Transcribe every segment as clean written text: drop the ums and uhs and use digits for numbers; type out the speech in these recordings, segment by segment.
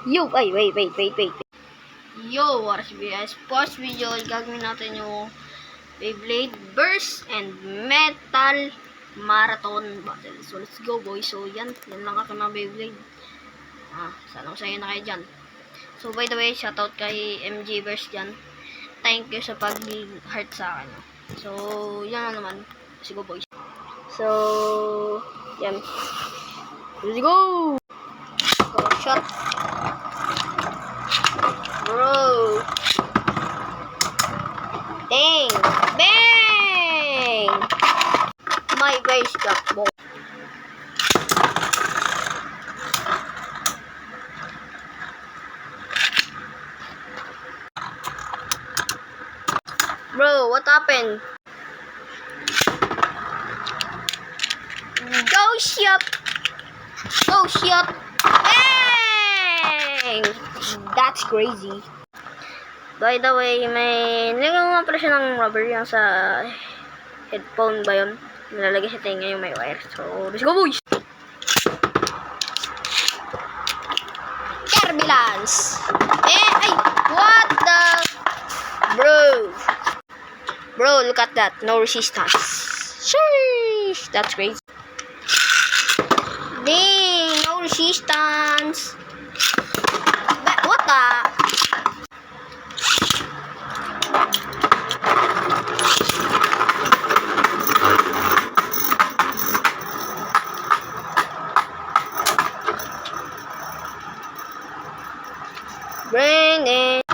Yo, ay, wait. Yo, what is BS? Post video, gagawin natin yung Beyblade Burst and Metal Marathon Battle. So, let's go, boys. So, yan lang ako ng Beyblade. Sana masaya na kayo dyan. So, by the way, shoutout kay MG Burst dyan. Thank you sa pag-heart sa akin. So, yan na naman. Let's go, boys. So, yan. Let's go! Go, shot. Bro. Dang. Bang! My base got ball. Bro, what happened? Go shot! Go shot! Bang! That's crazy. By the way, may nilagyan nga pala siya ng rubber yan sa headphone ba yun? Nilalagay sa tenga yung may wire. So, let's go, boys! Turbulence! Ay! What the? Bro, look at that. No resistance. Sheesh! That's crazy. Dang! No resistance! What the? Bring it.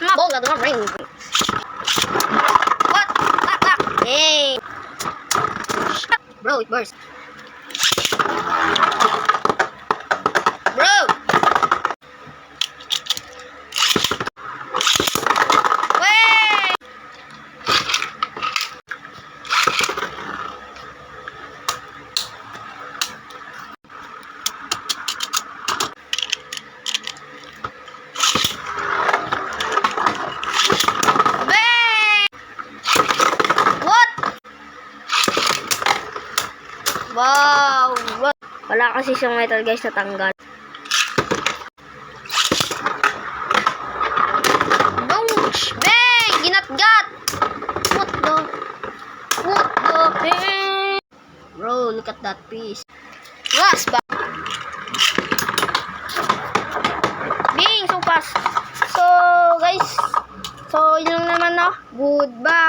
My balls are not ring. What? Hey. Bro, it burst. Bro. Wait. Wow! Wala kasi siyang metal, guys, natanggal. Ouch! Bang! Ginat-gat! What the heck? Bro, look at that piece. Ras ba? Bing! So fast! So, guys, so, yun lang naman, no? Goodbye!